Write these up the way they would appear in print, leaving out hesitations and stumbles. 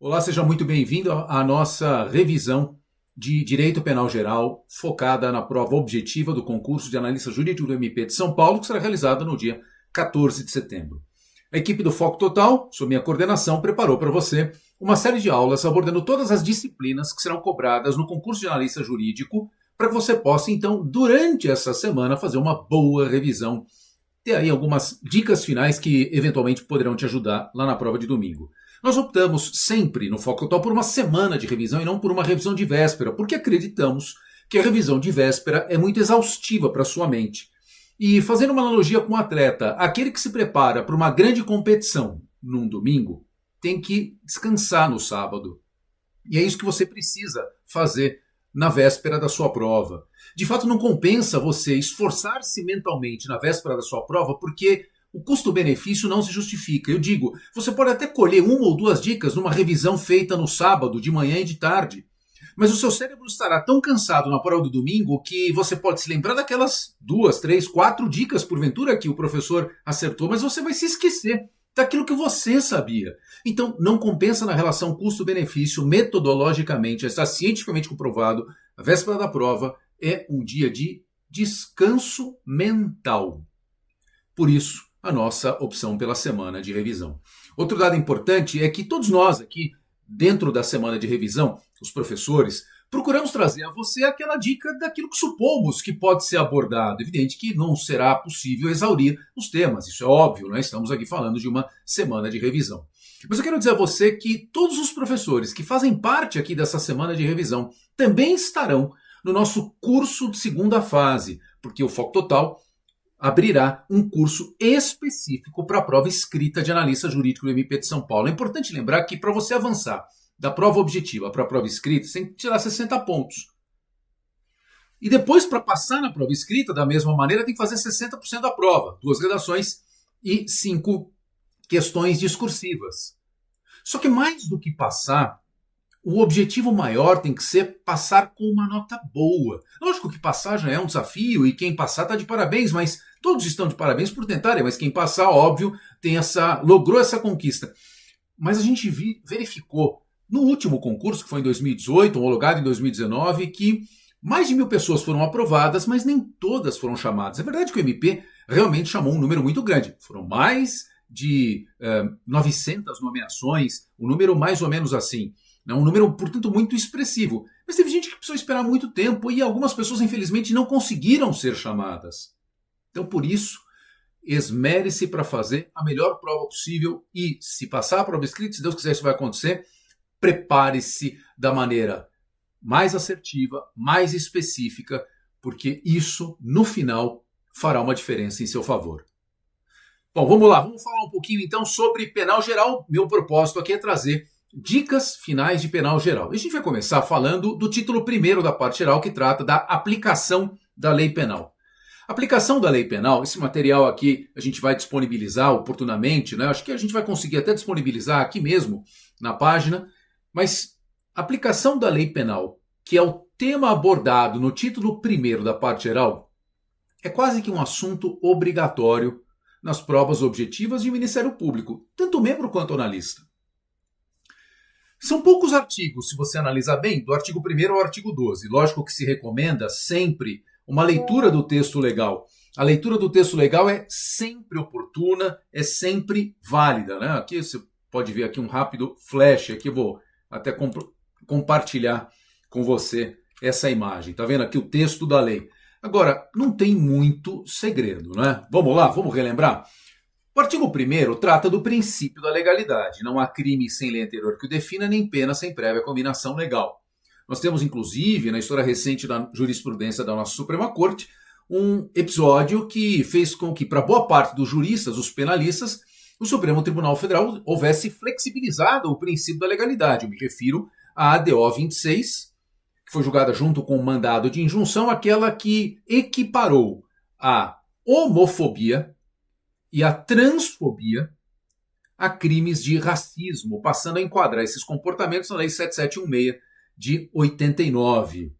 Olá, seja muito bem-vindo à nossa revisão de Direito Penal Geral, focada na prova objetiva do concurso de analista jurídico do MP de São Paulo, que será realizada no dia 14 de setembro. A equipe do Foco Total, sob minha coordenação, preparou para você uma série de aulas abordando todas as disciplinas que serão cobradas no concurso de analista jurídico, para que você possa, então, durante essa semana, fazer uma boa revisão, ter aí algumas dicas finais que eventualmente poderão te ajudar lá na prova de domingo. Nós optamos sempre no Foco Total por uma semana de revisão e não por uma revisão de véspera, porque acreditamos que a revisão de véspera é muito exaustiva para a sua mente. E fazendo uma analogia com o atleta, aquele que se prepara para uma grande competição num domingo tem que descansar no sábado. E é isso que você precisa fazer na véspera da sua prova. De fato, não compensa você esforçar-se mentalmente na véspera da sua prova, porque o custo-benefício não se justifica. Eu digo, você pode até colher uma ou duas dicas numa revisão feita no sábado, de manhã e de tarde. Mas o seu cérebro estará tão cansado na prova do domingo que você pode se lembrar daquelas 2, 3, 4 dicas, porventura, que o professor acertou, mas você vai se esquecer daquilo que você sabia. Então, não compensa na relação custo-benefício, metodologicamente, está cientificamente comprovado, a véspera da prova é um dia de descanso mental. Por isso, a nossa opção pela semana de revisão. Outro dado importante é que todos nós aqui, dentro da semana de revisão, os professores, procuramos trazer a você aquela dica daquilo que supomos que pode ser abordado. Evidente que não será possível exaurir os temas, isso é óbvio, né? Estamos aqui falando de uma semana de revisão. Mas eu quero dizer a você que todos os professores que fazem parte aqui dessa semana de revisão também estarão no nosso curso de segunda fase, porque o Foco Total abrirá um curso específico para a prova escrita de analista jurídico do MP de São Paulo. É importante lembrar que para você avançar da prova objetiva para a prova escrita, você tem que tirar 60 pontos. E depois, para passar na prova escrita, da mesma maneira, tem que fazer 60% da prova. 2 redações e 5 questões discursivas. Só que mais do que passar, o objetivo maior tem que ser passar com uma nota boa. Lógico que passar já é um desafio e quem passar está de parabéns, mas todos estão de parabéns por tentarem, mas quem passar, óbvio, logrou essa conquista. Mas a gente verificou no último concurso, que foi em 2018, homologado em 2019, que mais de 1.000 pessoas foram aprovadas, mas nem todas foram chamadas. É verdade que o MP realmente chamou um número muito grande. Foram mais de 900 nomeações, um número mais ou menos assim. Um número, portanto, muito expressivo. Mas teve gente que precisou esperar muito tempo e algumas pessoas, infelizmente, não conseguiram ser chamadas. Então, por isso, esmere-se para fazer a melhor prova possível e, se passar a prova escrita, se Deus quiser isso vai acontecer, prepare-se da maneira mais assertiva, mais específica, porque isso, no final, fará uma diferença em seu favor. Bom, vamos lá, vamos falar um pouquinho então sobre penal geral. Meu propósito aqui é trazer dicas finais de penal geral. E a gente vai começar falando do título primeiro da parte geral, que trata da aplicação da lei penal. Aplicação da lei penal, esse material aqui a gente vai disponibilizar oportunamente, né? Acho que a gente vai conseguir até disponibilizar aqui mesmo na página, mas aplicação da lei penal, que é o tema abordado no título primeiro da parte geral, é quase que um assunto obrigatório nas provas objetivas de Ministério Público, tanto membro quanto analista. São poucos artigos, se você analisar bem, do artigo 1º ao artigo 12. Lógico que se recomenda sempre uma leitura do texto legal. A leitura do texto legal é sempre oportuna, é sempre válida, né? Aqui você pode ver aqui um rápido flash, aqui eu vou até compartilhar com você essa imagem. Tá vendo aqui o texto da lei? Agora, não tem muito segredo, né? Vamos lá, vamos relembrar? O artigo 1º trata do princípio da legalidade. Não há crime sem lei anterior que o defina, nem pena sem prévia combinação legal. Nós temos, inclusive, na história recente da jurisprudência da nossa Suprema Corte, um episódio que fez com que, para boa parte dos juristas, os penalistas, o Supremo Tribunal Federal houvesse flexibilizado o princípio da legalidade. Eu me refiro à ADO 26, que foi julgada junto com o mandado de injunção, aquela que equiparou a homofobia e a transfobia a crimes de racismo, passando a enquadrar esses comportamentos na Lei 7716 de 89.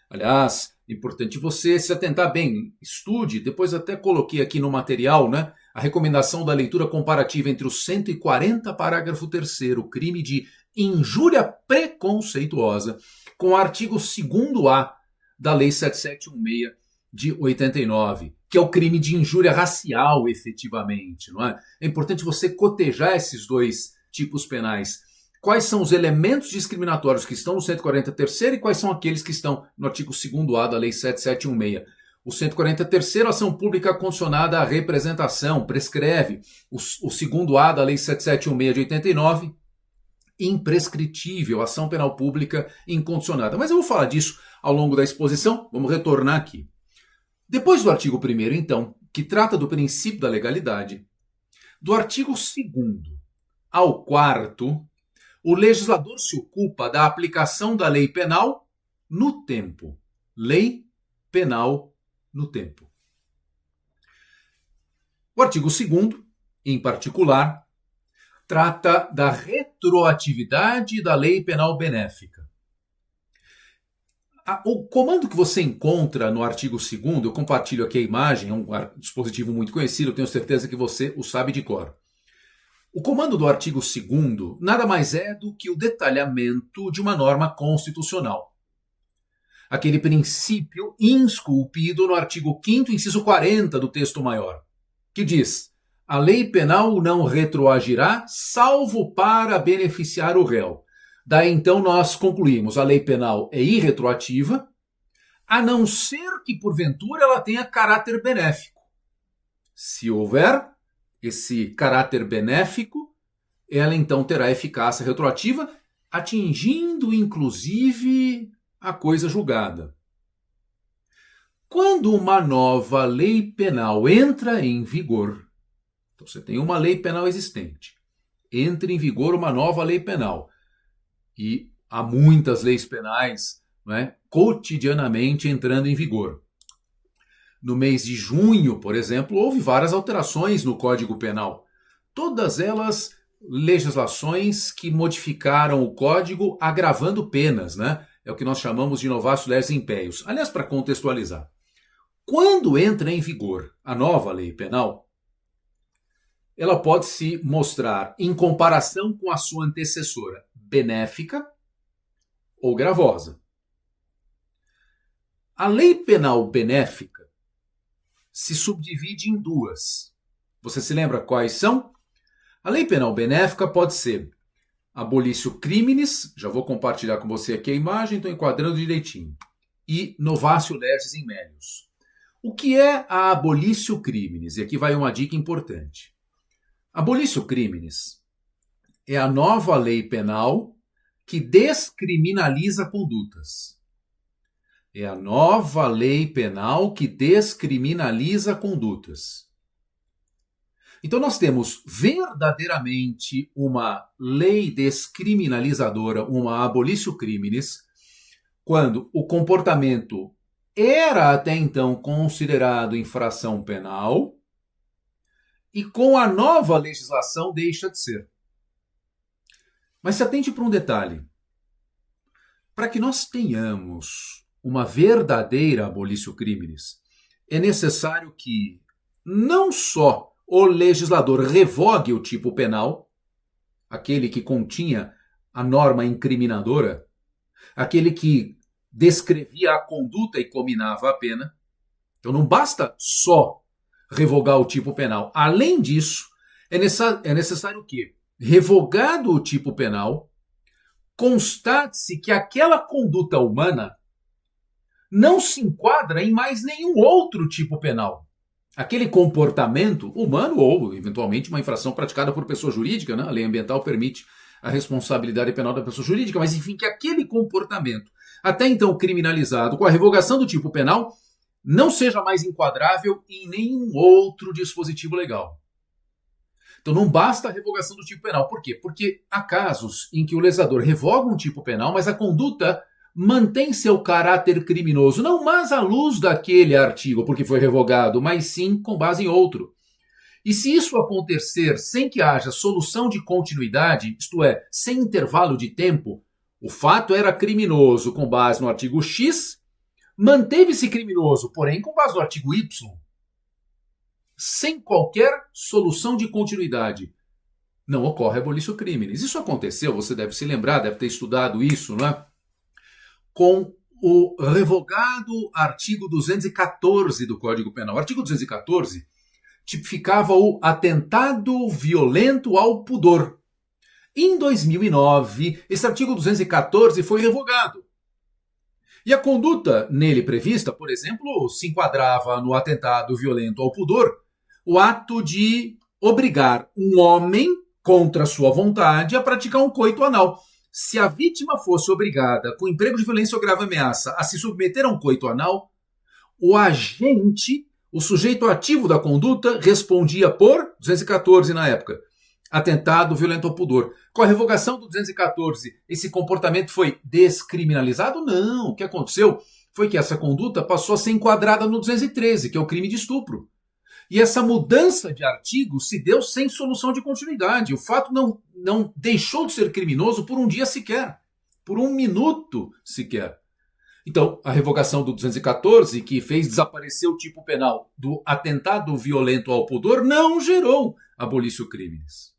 Aliás, é importante você se atentar bem, estude, depois até coloquei aqui no material, né, a recomendação da leitura comparativa entre o 140 parágrafo 3º, crime de injúria preconceituosa com o artigo 2º-A da Lei 7716 de 89, que é o crime de injúria racial, efetivamente. Não é? É importante você cotejar esses dois tipos penais. Quais são os elementos discriminatórios que estão no 143º e quais são aqueles que estão no artigo 2º-A da Lei 7716. O 143º, ação pública condicionada à representação, prescreve. O 2º-A da Lei 7716 de 89, imprescritível, ação penal pública incondicionada. Mas eu vou falar disso ao longo da exposição, vamos retornar aqui. Depois do artigo 1º, então, que trata do princípio da legalidade, do artigo 2º ao 4º, o legislador se ocupa da aplicação da lei penal no tempo. Lei penal no tempo. O artigo 2º, em particular, trata da retroatividade da lei penal benéfica. O comando que você encontra no artigo 2º, eu compartilho aqui a imagem, é um dispositivo muito conhecido, eu tenho certeza que você o sabe de cor. O comando do artigo 2º nada mais é do que o detalhamento de uma norma constitucional. Aquele princípio esculpido no artigo 5º, inciso 40 do texto maior, que diz: a lei penal não retroagirá, salvo para beneficiar o réu. Daí então nós concluímos: a lei penal é irretroativa, a não ser que porventura ela tenha caráter benéfico. Se houver esse caráter benéfico, ela então terá eficácia retroativa, atingindo inclusive a coisa julgada. Quando uma nova lei penal entra em vigor, então você tem uma lei penal existente, entra em vigor uma nova lei penal, e há muitas leis penais, né, cotidianamente entrando em vigor. No mês de junho, por exemplo, houve várias alterações no Código Penal. Todas elas legislações que modificaram o Código agravando penas, né? É o que nós chamamos de novatio legis impeius. Aliás, para contextualizar, quando entra em vigor a nova lei penal, ela pode se mostrar, em comparação com a sua antecessora, benéfica ou gravosa. A lei penal benéfica se subdivide em duas. Você se lembra quais são? A lei penal benéfica pode ser abolicio criminis, já vou compartilhar com você aqui a imagem, estou enquadrando direitinho, e novatio legis in melius. O que é a abolicio criminis? E aqui vai uma dica importante. Abolicio criminis é a nova lei penal que descriminaliza condutas. É a nova lei penal que descriminaliza condutas. Então nós temos verdadeiramente uma lei descriminalizadora, uma abolicio criminis, quando o comportamento era até então considerado infração penal e com a nova legislação deixa de ser. Mas se atente para um detalhe. Para que nós tenhamos uma verdadeira abolicio criminis, é necessário que não só o legislador revogue o tipo penal, aquele que continha a norma incriminadora, aquele que descrevia a conduta e cominava a pena. Então não basta só revogar o tipo penal. Além disso, é necessário que, revogado o tipo penal, constate-se que aquela conduta humana não se enquadra em mais nenhum outro tipo penal. Aquele comportamento humano ou, eventualmente, uma infração praticada por pessoa jurídica, né? A lei ambiental permite a responsabilidade penal da pessoa jurídica, mas enfim, que aquele comportamento, até então criminalizado, com a revogação do tipo penal, não seja mais enquadrável em nenhum outro dispositivo legal. Então não basta a revogação do tipo penal. Por quê? Porque há casos em que o legislador revoga um tipo penal, mas a conduta mantém seu caráter criminoso, não mais à luz daquele artigo, porque foi revogado, mas sim com base em outro. E se isso acontecer sem que haja solução de continuidade, isto é, sem intervalo de tempo, o fato era criminoso com base no artigo X, manteve-se criminoso, porém com base no artigo Y, sem qualquer solução de continuidade. não ocorre abolício crimes. Isso aconteceu, você deve se lembrar, deve ter estudado isso, não é? Com o revogado artigo 214 do Código Penal. O artigo 214 tipificava o atentado violento ao pudor. Em 2009, esse artigo 214 foi revogado. E a conduta nele prevista, por exemplo, se enquadrava no atentado violento ao pudor, o ato de obrigar um homem, contra sua vontade, a praticar um coito anal. Se a vítima fosse obrigada, com emprego de violência ou grave ameaça, a se submeter a um coito anal, o agente, o sujeito ativo da conduta, respondia por 214 na época. Atentado violento ao pudor. Com a revogação do 214, esse comportamento foi descriminalizado? Não. O que aconteceu foi que essa conduta passou a ser enquadrada no 213, que é o crime de estupro. E essa mudança de artigo se deu sem solução de continuidade. O fato não deixou de ser criminoso por um dia sequer, por um minuto sequer. Então, a revogação do 214, que fez desaparecer o tipo penal do atentado violento ao pudor, não gerou abolício crimes.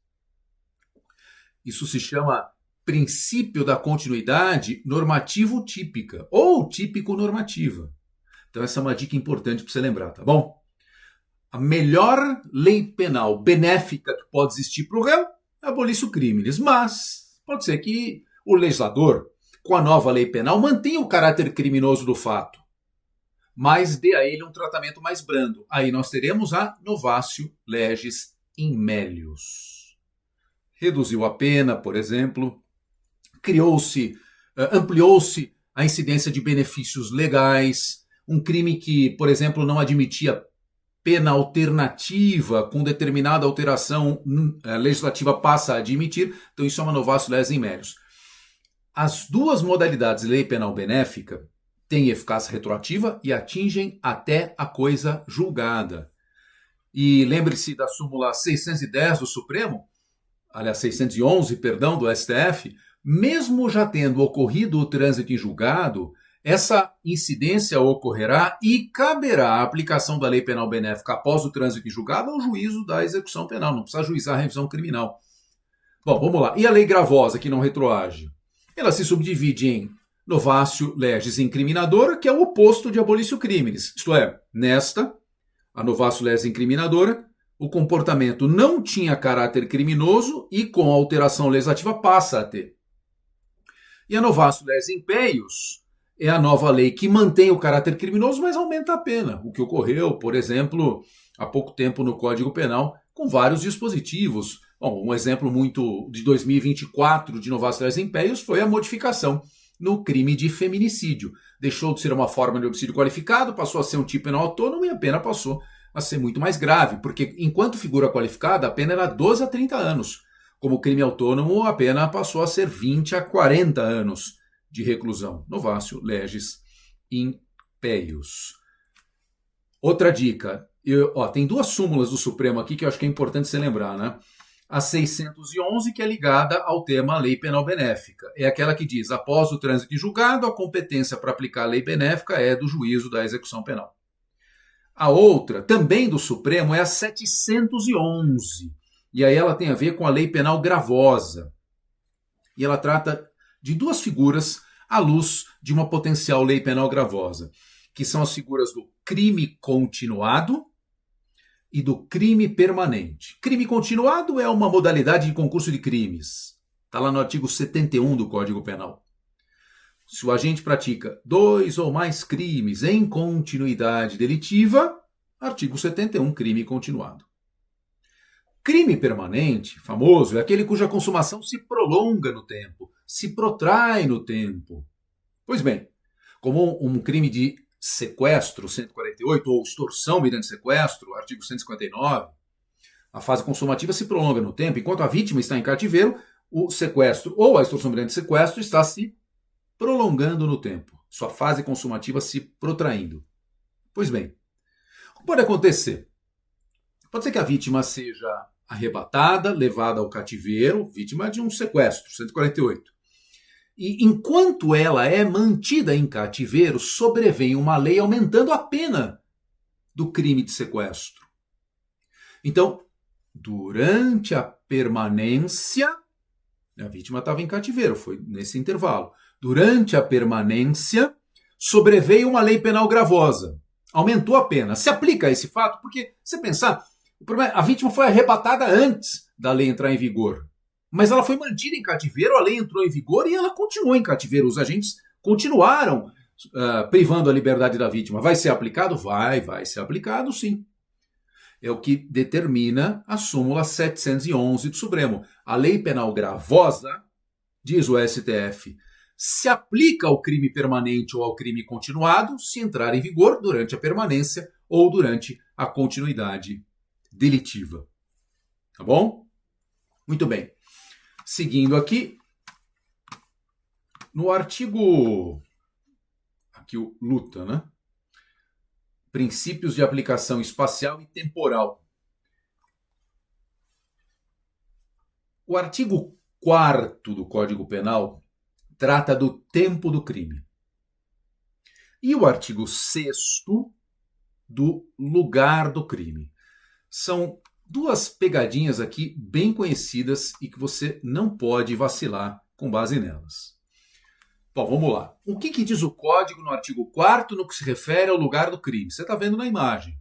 Isso se chama princípio da continuidade normativo-típica, ou típico-normativa. Então, essa é uma dica importante para você lembrar, tá bom? A melhor lei penal benéfica que pode existir para o réu é abolício crimes, mas pode ser que o legislador, com a nova lei penal, mantenha o caráter criminoso do fato, mas dê a ele um tratamento mais brando. Aí nós teremos a novatio legis in melius. Reduziu a pena, por exemplo, ampliou-se a incidência de benefícios legais, um crime que, por exemplo, não admitia pena alternativa com determinada alteração legislativa passa a admitir, então isso é uma novatio legis in melius. As duas modalidades de lei penal benéfica têm eficácia retroativa e atingem até a coisa julgada. E lembre-se da súmula 610 do Supremo, aliás, 611, perdão, do STF, mesmo já tendo ocorrido o trânsito em julgado, essa incidência ocorrerá e caberá a aplicação da lei penal benéfica após o trânsito em julgado ao juízo da execução penal, não precisa ajuizar a revisão criminal. Bom, vamos lá. E a lei gravosa, que não retroage? Ela se subdivide em novatio legis incriminadora, que é o oposto de abolício crimes. Isto é, nesta, a novatio legis incriminadora, o comportamento não tinha caráter criminoso e com a alteração legislativa passa a ter. E a novatio legis in peius é a nova lei que mantém o caráter criminoso, mas aumenta a pena. O que ocorreu, por exemplo, há pouco tempo no Código Penal, com vários dispositivos. Bom, um exemplo muito de 2024 de novatio legis in peius foi a modificação no crime de feminicídio. Deixou de ser uma forma de homicídio qualificado, passou a ser um tipo penal autônomo e a pena passou a ser muito mais grave, porque enquanto figura qualificada, a pena era 12 a 30 anos. Como crime autônomo, a pena passou a ser 20 a 40 anos de reclusão. Novatio legis in peius. Outra dica, tem duas súmulas do Supremo aqui que eu acho que é importante você lembrar, né? A 611, que é ligada ao tema lei penal benéfica. É aquela que diz, após o trânsito em julgado, a competência para aplicar a lei benéfica é do juízo da execução penal. A outra, também do Supremo, é a 711. E aí ela tem a ver com a lei penal gravosa. E ela trata de duas figuras à luz de uma potencial lei penal gravosa, que são as figuras do crime continuado e do crime permanente. Crime continuado é uma modalidade de concurso de crimes. Está lá no artigo 71 do Código Penal. Se o agente pratica 2 ou mais crimes em continuidade delitiva, artigo 71, crime continuado. Crime permanente, famoso, é aquele cuja consumação se prolonga no tempo, se protrai no tempo. Pois bem, como um crime de sequestro, 148, ou extorsão mediante sequestro, artigo 159, a fase consumativa se prolonga no tempo, enquanto a vítima está em cativeiro, o sequestro ou a extorsão mediante sequestro está se prolongando no tempo, sua fase consumativa se protraindo. Pois bem, o que pode acontecer? Pode ser que a vítima seja arrebatada, levada ao cativeiro, vítima de um sequestro, 148. E enquanto ela é mantida em cativeiro, sobrevém uma lei aumentando a pena do crime de sequestro. Então, durante a permanência, a vítima estava em cativeiro, foi nesse intervalo. Durante a permanência, sobreveio uma lei penal gravosa. Aumentou a pena. Se aplica a esse fato, porque, se pensar, a vítima foi arrebatada antes da lei entrar em vigor. Mas ela foi mantida em cativeiro, a lei entrou em vigor e ela continuou em cativeiro. Os agentes continuaram privando a liberdade da vítima. Vai ser aplicado? Vai ser aplicado, sim. É o que determina a súmula 711 do Supremo. A lei penal gravosa, diz o STF, se aplica ao crime permanente ou ao crime continuado se entrar em vigor durante a permanência ou durante a continuidade delitiva. Tá bom? Muito bem. Seguindo aqui, no artigo... Aqui o luta, né? Princípios de aplicação espacial e temporal. O artigo 4º do Código Penal trata do tempo do crime. E o artigo 6º do lugar do crime. São duas pegadinhas aqui bem conhecidas e que você não pode vacilar com base nelas. Bom, vamos lá. O que diz o Código no artigo 4º no que se refere ao lugar do crime? Você está vendo na imagem.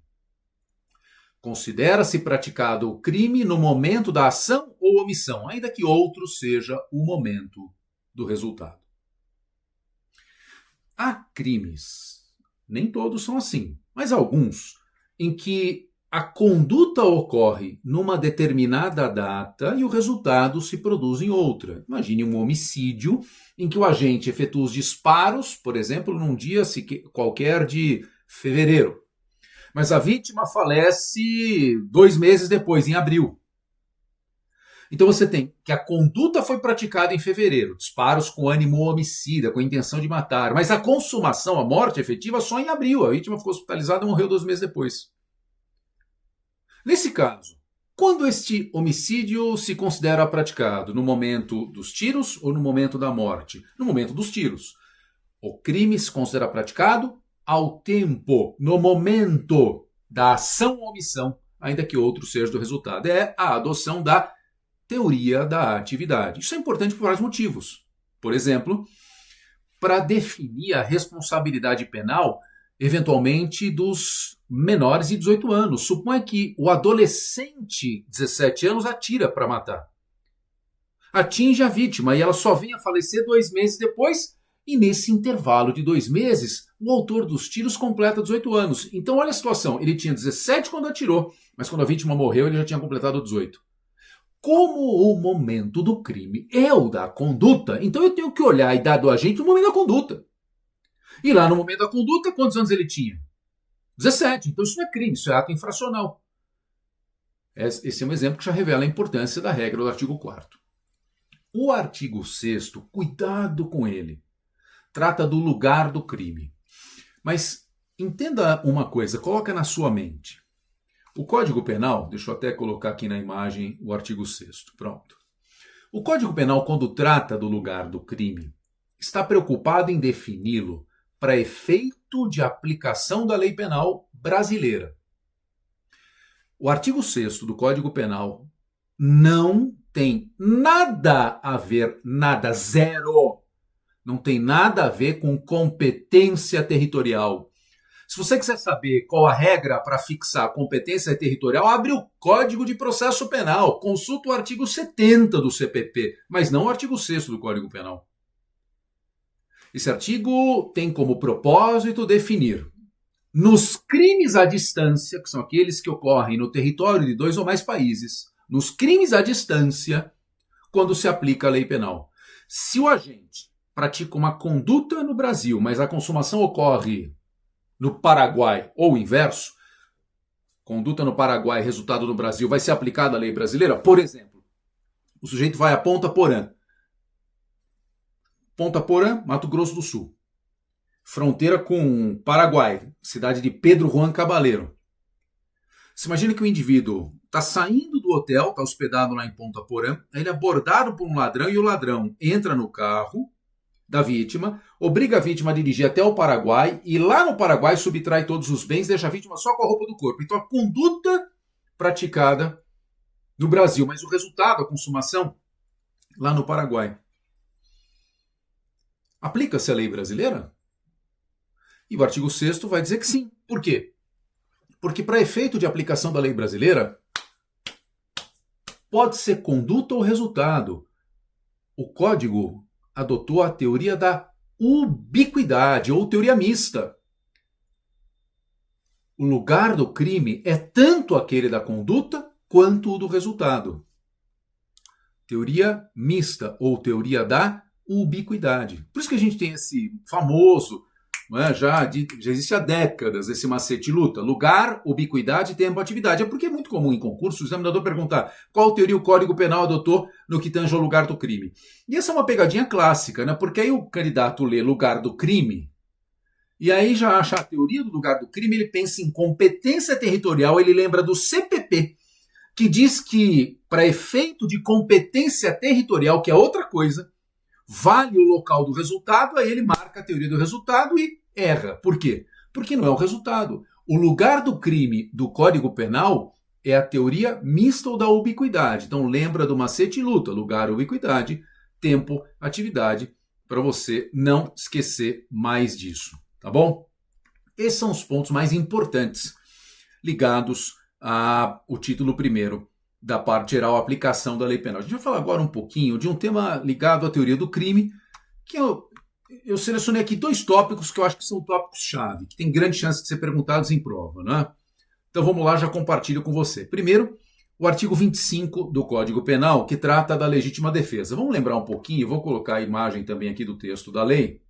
Considera-se praticado o crime no momento da ação ou omissão, ainda que outro seja o momento do resultado. Há crimes, nem todos são assim, mas alguns, em que a conduta ocorre numa determinada data e o resultado se produz em outra. Imagine um homicídio em que o agente efetua os disparos, por exemplo, num dia qualquer de fevereiro. Mas a vítima falece 2 meses depois, em abril. Então você tem que a conduta foi praticada em fevereiro, disparos com ânimo homicida, com a intenção de matar, mas a consumação, a morte efetiva, só em abril. A vítima ficou hospitalizada e morreu 2 meses depois. Nesse caso, quando este homicídio se considera praticado? No momento dos tiros ou no momento da morte? No momento dos tiros. O crime se considera praticado ao tempo, no momento da ação ou omissão, ainda que outro seja do resultado. É a adoção da teoria da atividade. Isso é importante por vários motivos. Por exemplo, para definir a responsabilidade penal, eventualmente, dos menores de 18 anos. Suponha que o adolescente, 17 anos, atira para matar. Atinge a vítima e ela só vem a falecer 2 meses depois, e nesse intervalo de 2 meses, o autor dos tiros completa 18 anos. Então olha a situação, ele tinha 17 quando atirou, mas quando a vítima morreu ele já tinha completado 18. Como o momento do crime é o da conduta, então eu tenho que olhar a idade do agente no momento da conduta. E lá no momento da conduta, quantos anos ele tinha? 17. Então isso não é crime, isso é ato infracional. Esse é um exemplo que já revela a importância da regra do artigo 4º. O artigo 6º, cuidado com ele, trata do lugar do crime. Mas entenda uma coisa, coloca na sua mente. O Código Penal, deixa eu até colocar aqui na imagem o artigo 6º, pronto. O Código Penal, quando trata do lugar do crime, está preocupado em defini-lo para efeito de aplicação da lei penal brasileira. O artigo 6º do Código Penal não tem nada a ver, nada, zero, não tem nada a ver com competência territorial. Se você quiser saber qual a regra para fixar a competência territorial, abre o Código de Processo Penal, consulta o artigo 70 do CPP, mas não o artigo 6º do Código Penal. Esse artigo tem como propósito definir, nos crimes à distância, que são aqueles que ocorrem no território de 2 ou mais países, nos crimes à distância, quando se aplica a lei penal. Se o agente pratica uma conduta no Brasil, mas a consumação ocorre no Paraguai ou o inverso, conduta no Paraguai, resultado no Brasil, vai ser aplicada a lei brasileira? Por exemplo, o sujeito vai a Ponta Porã. Ponta Porã, Mato Grosso do Sul. Fronteira com Paraguai, cidade de Pedro Juan Cabaleiro. Você imagina que o indivíduo está saindo do hotel, está hospedado lá em Ponta Porã, ele é abordado por um ladrão e o ladrão entra no carro da vítima, obriga a vítima a dirigir até o Paraguai e lá no Paraguai subtrai todos os bens, deixa a vítima só com a roupa do corpo. Então a conduta praticada no Brasil, mas o resultado, a consumação, lá no Paraguai. Aplica-se a lei brasileira? E o artigo 6º vai dizer que sim. Por quê? Porque para efeito de aplicação da lei brasileira, pode ser conduta ou resultado. O Código adotou a teoria da ubiquidade ou teoria mista. O lugar do crime é tanto aquele da conduta quanto o do resultado. Teoria mista ou teoria da ubiquidade. Por isso que a gente tem esse famoso, não é, já existe há décadas esse macete luta. Lugar, ubiquidade, tempo, atividade. É porque é muito comum em concurso o examinador perguntar qual teoria o Código Penal adotou no que tange ao lugar do crime. E essa é uma pegadinha clássica, né? Porque aí o candidato lê lugar do crime e aí já acha a teoria do lugar do crime, ele pensa em competência territorial, ele lembra do CPP, que diz que para efeito de competência territorial, que é outra coisa, vale o local do resultado, aí ele marca a teoria do resultado e erra. Por quê? Porque não é o resultado. O lugar do crime do Código Penal é a teoria mista ou da ubiquidade. Então lembra do macete luta, lugar, ubiquidade, tempo, atividade, para você não esquecer mais disso, tá bom? Esses são os pontos mais importantes ligados ao título primeiro da parte geral, a aplicação da lei penal. A gente vai falar agora um pouquinho de um tema ligado à teoria do crime, que eu selecionei aqui 2 tópicos que eu acho que são tópicos-chave, que tem grande chance de ser perguntados em prova, né? Então vamos lá, já compartilho com você. Primeiro, o artigo 25 do Código Penal, que trata da legítima defesa. Vamos lembrar um pouquinho, vou colocar a imagem também aqui do texto da lei.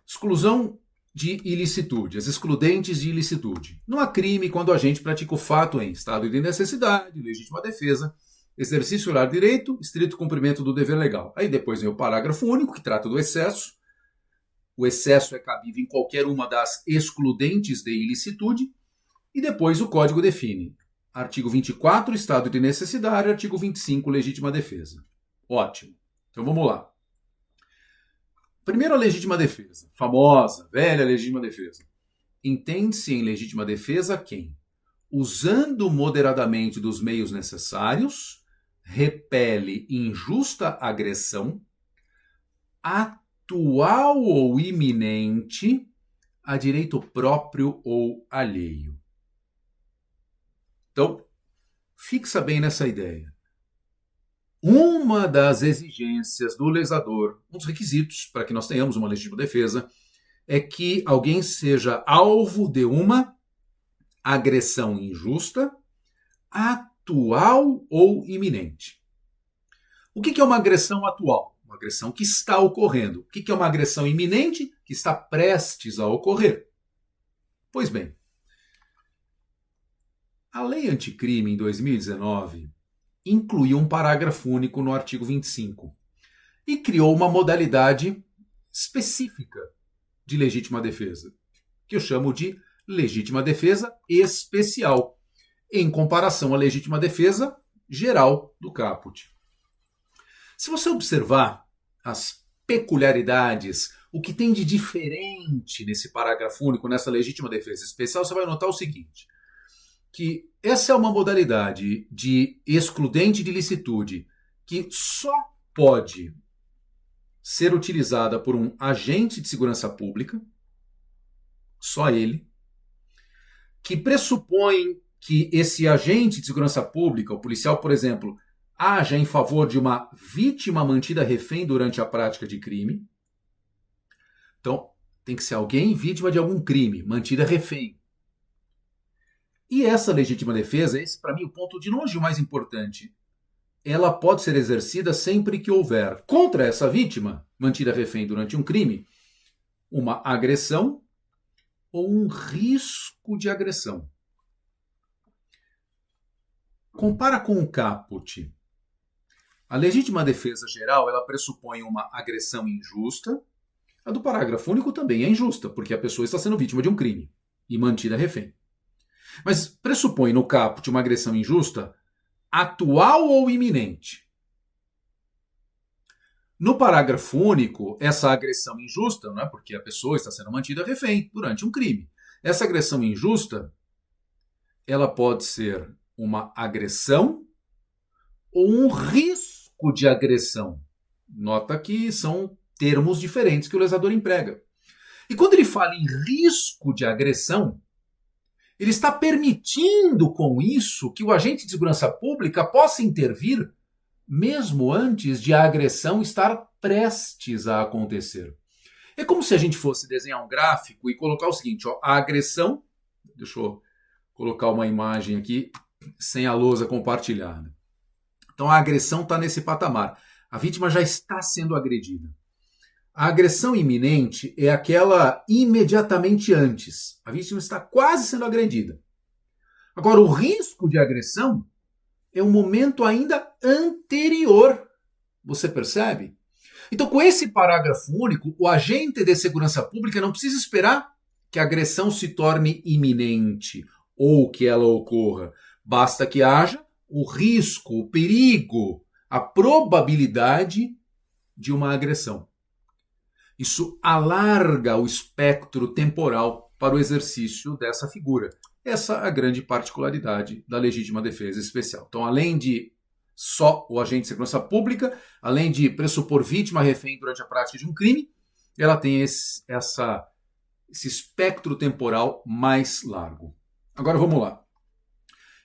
Exclusão de ilicitude, as excludentes de ilicitude. Não há crime quando o agente pratica o fato em estado de necessidade, legítima defesa, exercício oral direito, estrito cumprimento do dever legal. Aí depois vem o parágrafo único, que trata do excesso. O excesso é cabível em qualquer uma das excludentes de ilicitude. E depois o Código define. Artigo 24, estado de necessidade, artigo 25, legítima defesa. Ótimo. Então vamos lá. Primeiro, a legítima defesa. Famosa, velha legítima defesa. Entende-se em legítima defesa quem, usando moderadamente dos meios necessários, repele injusta agressão, atual ou iminente, a direito próprio ou alheio. Então, fixa bem nessa ideia. Uma das exigências do legislador, um dos requisitos para que nós tenhamos uma legítima defesa, é que alguém seja alvo de uma agressão injusta, atual ou iminente. O que é uma agressão atual? Uma agressão que está ocorrendo. O que é uma agressão iminente? Que está prestes a ocorrer. Pois bem, a lei anticrime, em 2019, incluiu um parágrafo único no artigo 25 e criou uma modalidade específica de legítima defesa, que eu chamo de legítima defesa especial, em comparação à legítima defesa geral do caput. Se você observar as peculiaridades, o que tem de diferente nesse parágrafo único, nessa legítima defesa especial, você vai notar o seguinte, que essa é uma modalidade de excludente de ilicitude que só pode ser utilizada por um agente de segurança pública, só ele, que pressupõe que esse agente de segurança pública, o policial, por exemplo, haja em favor de uma vítima mantida refém durante a prática de crime. Então, tem que ser alguém vítima de algum crime, mantida refém. E essa legítima defesa, esse para mim é o ponto de longe o mais importante. Ela pode ser exercida sempre que houver contra essa vítima, mantida refém durante um crime, uma agressão ou um risco de agressão. Compara com o caput. A legítima defesa geral, ela pressupõe uma agressão injusta. A do parágrafo único também é injusta, porque a pessoa está sendo vítima de um crime e mantida refém. Mas pressupõe no caput uma agressão injusta atual ou iminente. No parágrafo único, essa agressão injusta, não é, porque a pessoa está sendo mantida refém durante um crime. Essa agressão injusta, ela pode ser uma agressão ou um risco de agressão. Nota que são termos diferentes que o legislador emprega. E quando ele fala em risco de agressão, ele está permitindo com isso que o agente de segurança pública possa intervir mesmo antes de a agressão estar prestes a acontecer. É como se a gente fosse desenhar um gráfico e colocar o seguinte, ó, a agressão, deixa eu colocar uma imagem aqui sem a lousa compartilhada. Então a agressão está nesse patamar. A vítima já está sendo agredida. A agressão iminente é aquela imediatamente antes. A vítima está quase sendo agredida. Agora, o risco de agressão é um momento ainda anterior. Você percebe? Então, com esse parágrafo único, o agente de segurança pública não precisa esperar que a agressão se torne iminente ou que ela ocorra. Basta que haja o risco, o perigo, a probabilidade de uma agressão. Isso alarga o espectro temporal para o exercício dessa figura. Essa é a grande particularidade da legítima defesa especial. Então, além de só o agente de segurança pública, além de pressupor vítima refém durante a prática de um crime, ela tem esse espectro temporal mais largo. Agora vamos lá.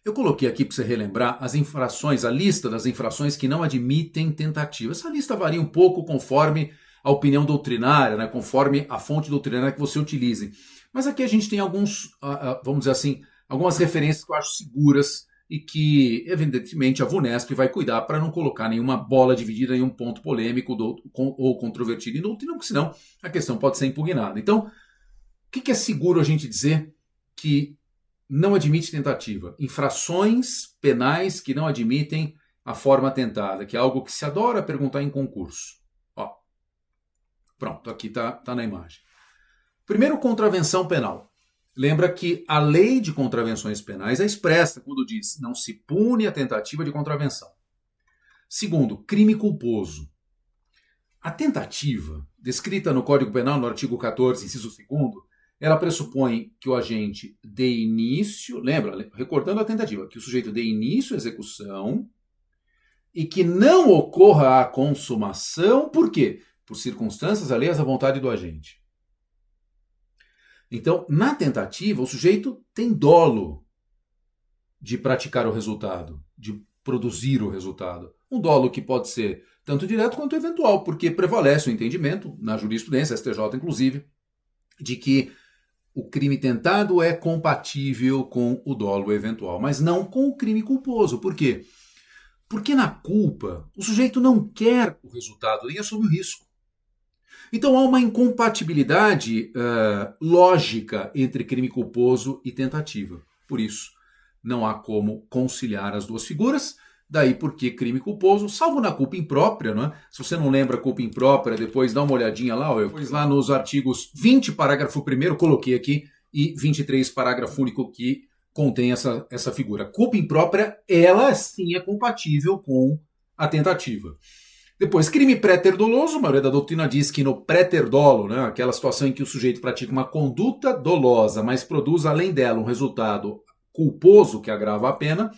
Eu coloquei aqui para você relembrar as infrações, a lista das infrações que não admitem tentativa. Essa lista varia um pouco conforme a opinião doutrinária, né, conforme a fonte doutrinária que você utilize. Mas aqui a gente tem vamos dizer assim, algumas referências que eu acho seguras e que, evidentemente, a VUNESP vai cuidar para não colocar nenhuma bola dividida em um ponto polêmico ou controvertido em doutrina, porque senão a questão pode ser impugnada. Então, o que é seguro a gente dizer que não admite tentativa? Infrações penais que não admitem a forma tentada, que é algo que se adora perguntar em concurso. Ó, pronto, aqui está na imagem. Primeiro, contravenção penal. Lembra que a lei de contravenções penais é expressa quando diz não se pune a tentativa de contravenção. Segundo, crime culposo. A tentativa, descrita no Código Penal, no artigo 14, inciso 2º, ela pressupõe que o agente dê início, lembra, recordando a tentativa, que o sujeito dê início à execução e que não ocorra a consumação, por quê? Por circunstâncias alheias à vontade do agente. Então, na tentativa, o sujeito tem dolo de praticar o resultado, de produzir o resultado. Um dolo que pode ser tanto direto quanto eventual, porque prevalece o entendimento, na jurisprudência, STJ inclusive, de que o crime tentado é compatível com o dolo eventual, mas não com o crime culposo. Por quê? Porque na culpa, o sujeito não quer o resultado, nem assume o risco. Então há uma incompatibilidade lógica entre crime culposo e tentativa. Por isso, não há como conciliar as duas figuras. Daí porque crime culposo, salvo na culpa imprópria, não é? Se você não lembra culpa imprópria, depois dá uma olhadinha lá, eu pus lá nos artigos 20, parágrafo 1º, coloquei aqui, e 23, parágrafo único, que contém essa figura. Culpa imprópria, ela sim é compatível com a tentativa. Depois, crime pré-ter-doloso, a maioria da doutrina diz que no pré-ter-dolo, né, aquela situação em que o sujeito pratica uma conduta dolosa, mas produz além dela um resultado culposo que agrava a pena,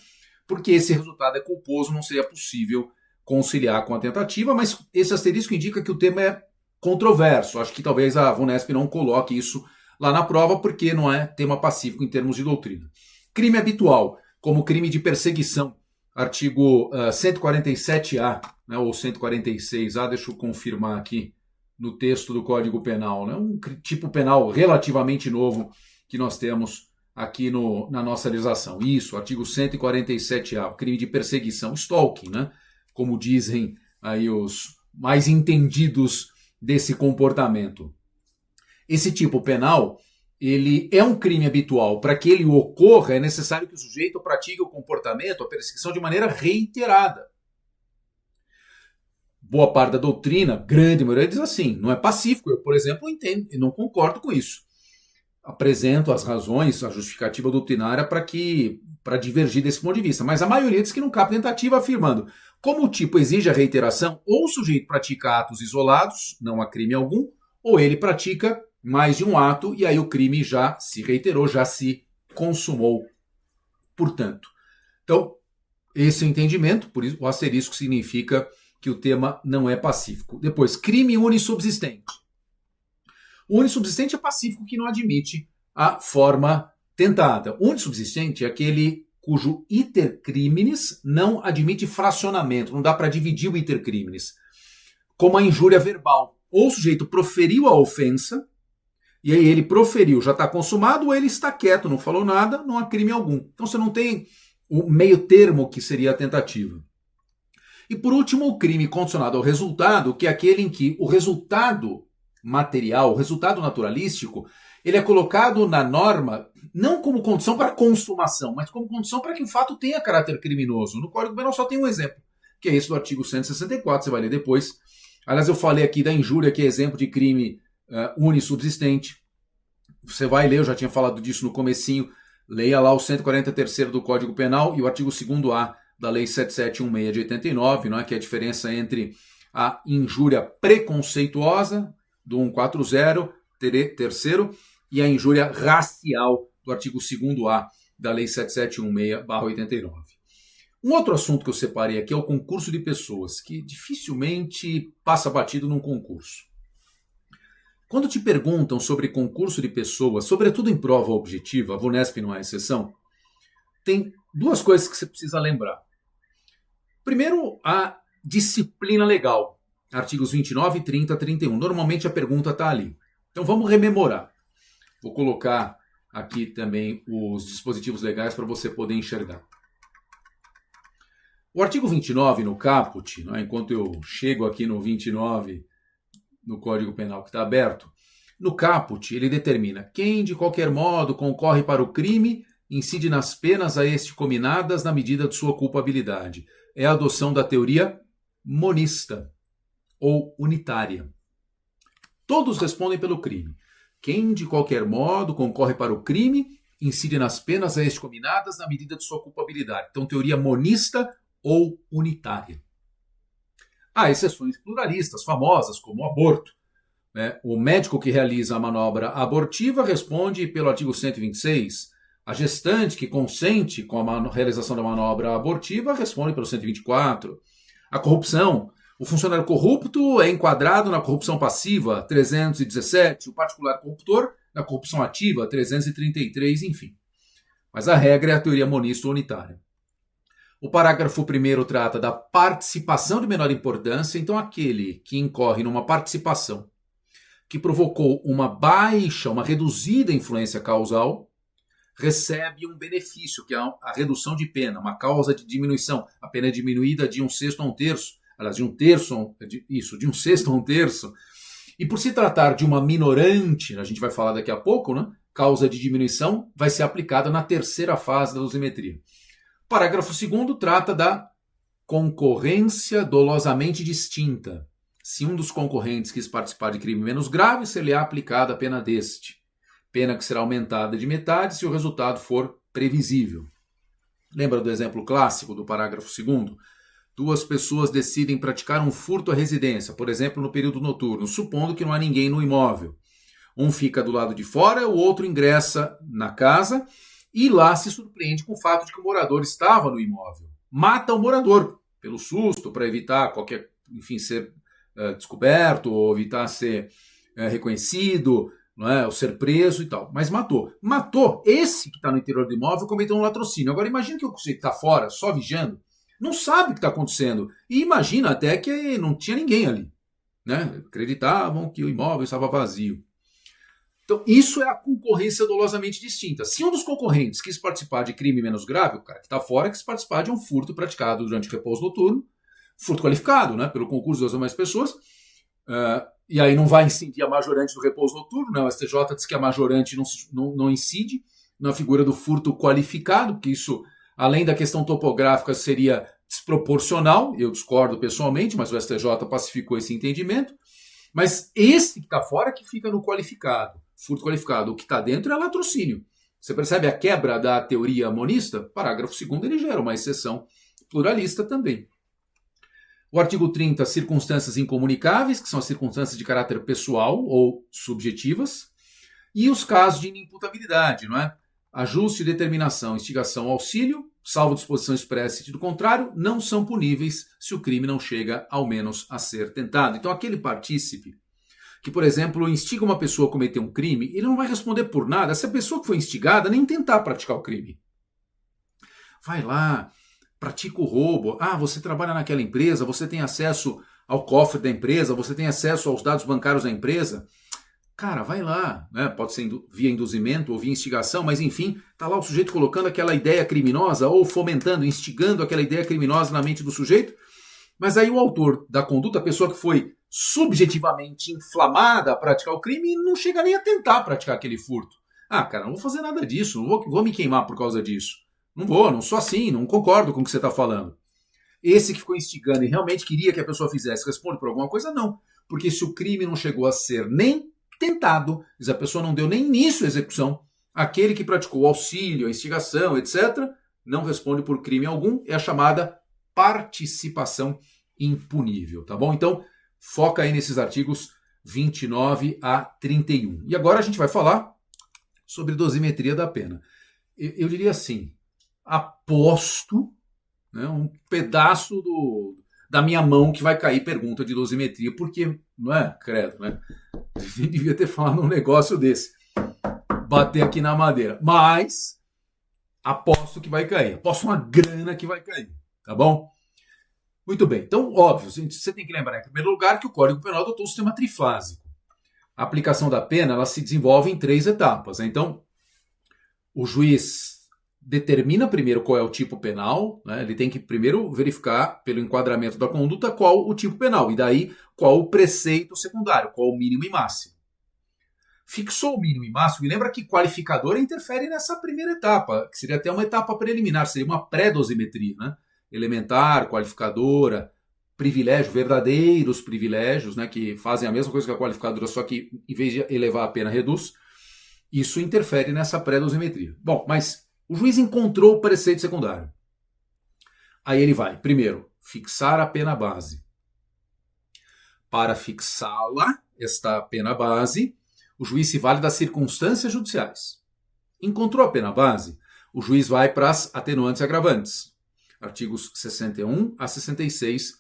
porque esse resultado é culposo, não seria possível conciliar com a tentativa, mas esse asterisco indica que o tema é controverso. Acho que talvez a VUNESP não coloque isso lá na prova, porque não é tema pacífico em termos de doutrina. Crime habitual, como crime de perseguição, artigo 147A, né, ou 146A, deixa eu confirmar aqui no texto do Código Penal, né, um tipo penal relativamente novo que nós temos aqui na nossa legislação. Isso, artigo 147A, crime de perseguição, stalking, né, como dizem aí os mais entendidos desse comportamento. Esse tipo penal, ele é um crime habitual. Para que ele ocorra, é necessário que o sujeito pratique o comportamento, a perseguição, de maneira reiterada. Boa parte da doutrina, grande maioria, diz assim, não é pacífico. Eu, por exemplo, entendo e não concordo com isso. Apresento as razões, a justificativa doutrinária para divergir desse ponto de vista. Mas a maioria diz que não cabe tentativa, afirmando, como o tipo exige a reiteração, ou o sujeito pratica atos isolados, não há crime algum, ou ele pratica mais de um ato, e aí o crime já se reiterou, já se consumou. Portanto, Então, esse é o entendimento, por isso o asterisco significa que o tema não é pacífico. Depois, crime unissubsistente. O unissubsistente é pacífico que não admite a forma tentada. O unissubsistente é aquele cujo iter criminis não admite fracionamento, não dá para dividir o iter criminis, como a injúria verbal. Ou o sujeito proferiu a ofensa, e aí ele proferiu, já está consumado, ou ele está quieto, não falou nada, não há crime algum. Então você não tem o meio termo que seria a tentativa. E por último, o crime condicionado ao resultado, que é aquele em que o resultado material, o resultado naturalístico, ele é colocado na norma não como condição para consumação, mas como condição para que o fato tenha caráter criminoso. No Código Penal só tem um exemplo, que é esse do artigo 164, você vai ler depois. Aliás, eu falei aqui da injúria, que é exemplo de crime unissubsistente. Você vai ler, eu já tinha falado disso no comecinho, leia lá o 143º do Código Penal e o artigo 2º-A da Lei 7716 de 89, não é? Que é a diferença entre a injúria preconceituosa, do 140, terceiro, e a injúria racial, do artigo 2º-A da Lei 7716/89. Um outro assunto que eu separei aqui é o concurso de pessoas, que dificilmente passa batido num concurso. Quando te perguntam sobre concurso de pessoas, sobretudo em prova objetiva, a VUNESP não é exceção, tem duas coisas que você precisa lembrar. Primeiro, a disciplina legal, artigos 29, 30, 31. Normalmente a pergunta está ali. Então vamos rememorar. Vou colocar aqui também os dispositivos legais para você poder enxergar. O artigo 29 no caput, né, enquanto eu chego aqui no 29 no Código Penal que está aberto, no caput ele determina quem de qualquer modo concorre para o crime incide nas penas a este cominadas na medida de sua culpabilidade. É a adoção da teoria monista ou unitária. Todos respondem pelo crime. Quem de qualquer modo concorre para o crime incide nas penas a este cominadas na medida de sua culpabilidade. Então, teoria monista ou unitária. Há exceções pluralistas famosas, como o aborto. O médico que realiza a manobra abortiva responde pelo artigo 126. A gestante que consente com a realização da manobra abortiva responde pelo 124. A corrupção. O funcionário corrupto é enquadrado na corrupção passiva, 317. O particular corruptor, na corrupção ativa, 333, enfim. Mas a regra é a teoria monista unitária. O parágrafo 1º trata da participação de menor importância, então aquele que incorre numa participação que provocou uma baixa, uma reduzida influência causal, recebe um benefício, que é a redução de pena, uma causa de diminuição. A pena é diminuída de 1/6 a 1/3, aliás, de 1/6 a 1/3. E por se tratar de uma minorante, a gente vai falar daqui a pouco, né? Causa de diminuição vai ser aplicada na terceira fase da dosimetria. Parágrafo 2º trata da concorrência dolosamente distinta. Se um dos concorrentes quis participar de crime menos grave, se-lhe é aplicada a pena deste. Pena que será aumentada de metade se o resultado for previsível. Lembra do exemplo clássico do parágrafo 2º? Duas pessoas decidem praticar um furto à residência, por exemplo, no período noturno, supondo que não há ninguém no imóvel. Um fica do lado de fora, o outro ingressa na casa e lá se surpreende com o fato de que o morador estava no imóvel. Mata o morador, pelo susto, para evitar qualquer, ser descoberto ou evitar ser reconhecido, não é? Ou ser preso e tal. Mas matou. Matou. Esse que está no interior do imóvel cometeu um latrocínio. Agora imagina que o sujeito está fora, só vigiando, não sabe o que está acontecendo. E imagina até que não tinha ninguém ali. Né? Acreditavam que o imóvel estava vazio. Então, isso é a concorrência dolosamente distinta. Se um dos concorrentes quis participar de crime menos grave, o cara que está fora quis participar de um furto praticado durante o repouso noturno, furto qualificado, né, pelo concurso de 2 ou mais pessoas, e aí não vai incidir a majorante do repouso noturno, né, o STJ diz que a majorante não incide na figura do furto qualificado, porque isso, além da questão topográfica, seria desproporcional, eu discordo pessoalmente, mas o STJ pacificou esse entendimento. Mas esse que está fora que fica no qualificado, furto qualificado. O que está dentro é latrocínio. Você percebe a quebra da teoria monista? Parágrafo 2º ele gera uma exceção pluralista também. O artigo 30, circunstâncias incomunicáveis, que são as circunstâncias de caráter pessoal ou subjetivas. E os casos de inimputabilidade, não é? ajuste, determinação, instigação, auxílio, salvo disposição expressa e sentido contrário, não são puníveis se o crime não chega ao menos a ser tentado. Então aquele partícipe que, por exemplo, instiga uma pessoa a cometer um crime, ele não vai responder por nada. Essa pessoa que foi instigada nem tentar praticar o crime. Vai lá, pratica o roubo. Ah, você trabalha naquela empresa, você tem acesso ao cofre da empresa, você tem acesso aos dados bancários da empresa. Cara, vai lá, né? Pode ser via induzimento ou via instigação, mas enfim, tá lá o sujeito colocando aquela ideia criminosa ou fomentando, instigando aquela ideia criminosa na mente do sujeito. Mas aí o autor da conduta, a pessoa que foi subjetivamente inflamada a praticar o crime, não chega nem a tentar praticar aquele furto. Ah, cara, não vou fazer nada disso, não vou me queimar por causa disso. Não sou assim, não concordo com o que você está falando. Esse que ficou instigando e realmente queria que a pessoa fizesse, responde por alguma coisa? Não. Porque se o crime não chegou a ser nem tentado, se a pessoa não deu nem início à execução, aquele que praticou o auxílio, a instigação, etc., não responde por crime algum, é a chamada participação impunível, tá bom? Então, foca aí nesses artigos 29 a 31. E agora a gente vai falar sobre dosimetria da pena. Eu diria assim, aposto, né, um pedaço da minha mão que vai cair pergunta de dosimetria, porque, não é, credo, né? A gente devia ter falado um negócio desse. Bater aqui na madeira. Mas, aposto que vai cair. Aposto uma grana que vai cair, tá bom? Muito bem, então, óbvio, você tem que lembrar, em primeiro lugar, que o Código Penal adotou um sistema trifásico. A aplicação da pena ela se desenvolve em 3 etapas. Né? Então, o juiz determina primeiro qual é o tipo penal, né? Ele tem que primeiro verificar, pelo enquadramento da conduta, qual o tipo penal, e daí qual o preceito secundário, qual o mínimo e máximo. Fixou o mínimo e máximo, e lembra que qualificador interfere nessa primeira etapa, que seria até uma etapa preliminar, seria uma pré-dosimetria, né? Elementar, qualificadora, privilégio, verdadeiros privilégios, né, que fazem a mesma coisa que a qualificadora, só que em vez de elevar a pena, reduz. Isso interfere nessa pré-dosimetria. Bom, mas o juiz encontrou o preceito secundário. Aí ele vai, primeiro, fixar a pena base. Para fixá-la, esta pena base, o juiz se vale das circunstâncias judiciais. Encontrou a pena base, o juiz vai para as atenuantes e agravantes. Artigos 61 a 66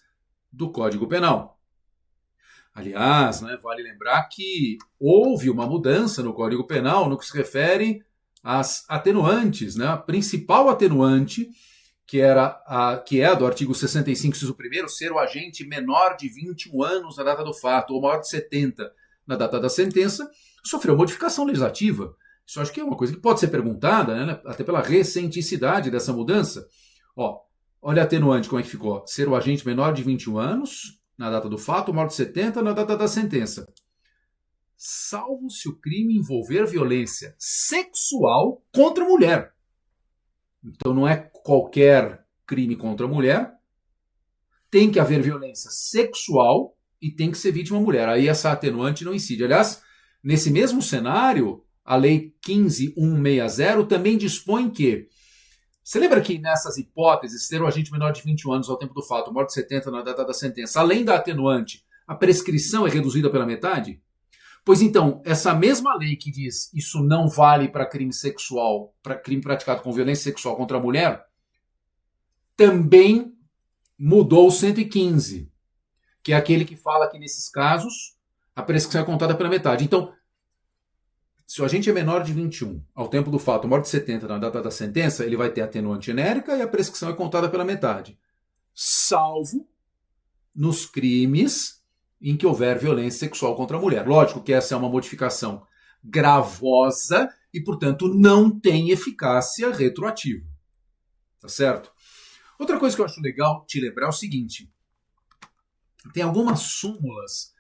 do Código Penal. Aliás, né, vale lembrar que houve uma mudança no Código Penal no que se refere às atenuantes. Né? A principal atenuante, que é a do artigo 65, inciso 1º, ser o agente menor de 21 anos na data do fato ou maior de 70 na data da sentença, sofreu modificação legislativa. Isso acho que é uma coisa que pode ser perguntada, né, até pela recenticidade dessa mudança. Olha a atenuante como é que ficou. Ser o agente menor de 21 anos na data do fato, maior de 70 na data da sentença. Salvo se o crime envolver violência sexual contra a mulher. Então não é qualquer crime contra a mulher. Tem que haver violência sexual e tem que ser vítima mulher. Aí essa atenuante não incide. Aliás, nesse mesmo cenário, a Lei 15.160 também dispõe que você lembra que nessas hipóteses, ser o agente menor de 21 anos ao tempo do fato, maior de 70 na data da sentença, além da atenuante, a prescrição é reduzida pela metade? Pois então, essa mesma lei que diz isso não vale para crime sexual, para crime praticado com violência sexual contra a mulher, também mudou o 115, que é aquele que fala que nesses casos a prescrição é contada pela metade. Então, se o agente é menor de 21 ao tempo do fato, maior de 70 na data da sentença, ele vai ter atenuante genérica e a prescrição é contada pela metade. Salvo nos crimes em que houver violência sexual contra a mulher. Lógico que essa é uma modificação gravosa e, portanto, não tem eficácia retroativa. Tá certo? Outra coisa que eu acho legal te lembrar é o seguinte. Tem algumas súmulas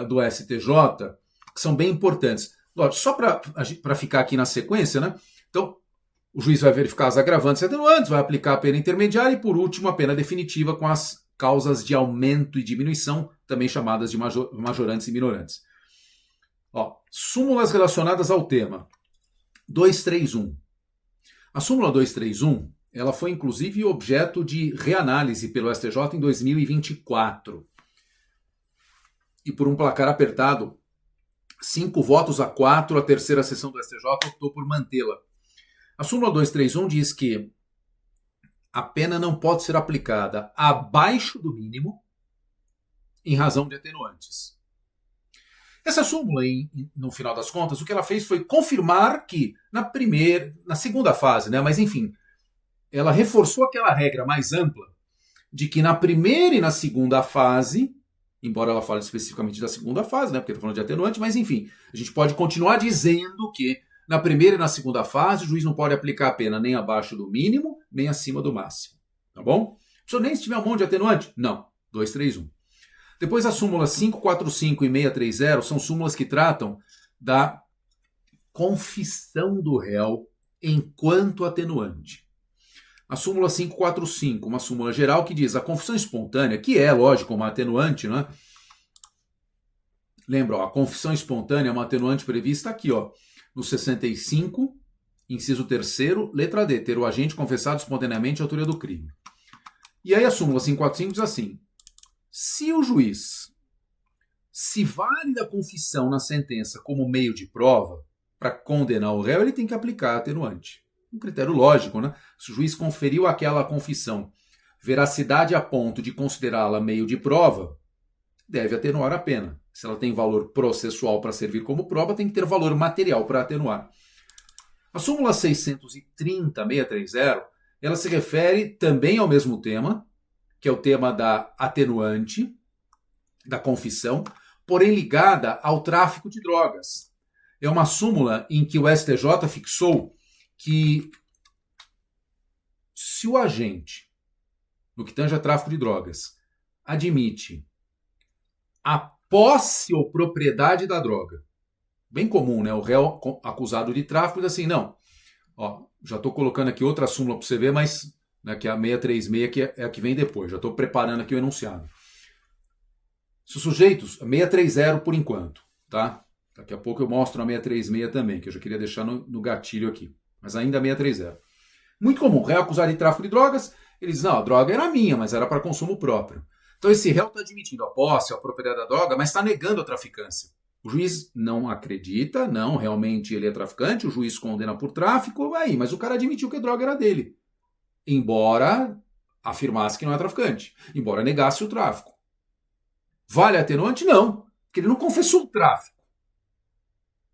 do STJ que são bem importantes. Lógico, só para ficar aqui na sequência, né? Então, o juiz vai verificar as agravantes e atenuantes, vai aplicar a pena intermediária e, por último, a pena definitiva com as causas de aumento e diminuição, também chamadas de majorantes e minorantes. Súmulas relacionadas ao tema. 231. A súmula 231, ela foi inclusive objeto de reanálise pelo STJ em 2024. E por um placar apertado, 5 votos a 4, a terceira sessão do STJ optou por mantê-la. A súmula 231 diz que a pena não pode ser aplicada abaixo do mínimo em razão de atenuantes. Essa súmula, no final das contas, o que ela fez foi confirmar que na segunda fase, né, mas enfim, ela reforçou aquela regra mais ampla de que na primeira e na segunda fase, embora ela fale especificamente da segunda fase, né, porque está falando de atenuante, mas enfim, a gente pode continuar dizendo que na primeira e na segunda fase o juiz não pode aplicar a pena nem abaixo do mínimo, nem acima do máximo. Tá bom? Se nem se tiver um monte de atenuante? Não. 231. Depois as súmulas 545 e 630 são súmulas que tratam da confissão do réu enquanto atenuante. A súmula 545, uma súmula geral que diz a confissão espontânea, que é, lógico, uma atenuante, né? Lembra, ó, a confissão espontânea é uma atenuante prevista aqui, ó, no 65, inciso 3º, letra D, ter o agente confessado espontaneamente a autoria do crime. E aí a súmula 545 diz assim: se o juiz se vale da confissão na sentença como meio de prova para condenar o réu, ele tem que aplicar a atenuante. Um critério lógico, né? Se o juiz conferiu àquela confissão veracidade a ponto de considerá-la meio de prova, deve atenuar a pena. Se ela tem valor processual para servir como prova, tem que ter valor material para atenuar. A súmula 630-630, ela se refere também ao mesmo tema, que é o tema da atenuante, da confissão, porém ligada ao tráfico de drogas. É uma súmula em que o STJ fixou que se o agente, no que tange a tráfico de drogas, admite a posse ou propriedade da droga, bem comum, né? O réu acusado de tráfico diz assim, não, ó, já estou colocando aqui outra súmula para você ver, mas né, que é a 636, que é a que vem depois, já estou preparando aqui o enunciado. Se os sujeitos, 630 por enquanto, tá? Daqui a pouco eu mostro a 636 também, que eu já queria deixar no gatilho aqui, mas ainda 630. Muito comum, réu acusado de tráfico de drogas, ele diz, não, a droga era minha, mas era para consumo próprio. Então esse réu está admitindo a posse, a propriedade da droga, mas está negando a traficância. O juiz não acredita, não, realmente ele é traficante, o juiz condena por tráfico, aí, mas o cara admitiu que a droga era dele. Embora afirmasse que não é traficante, embora negasse o tráfico. Vale a atenuante? Não, porque ele não confessou o tráfico.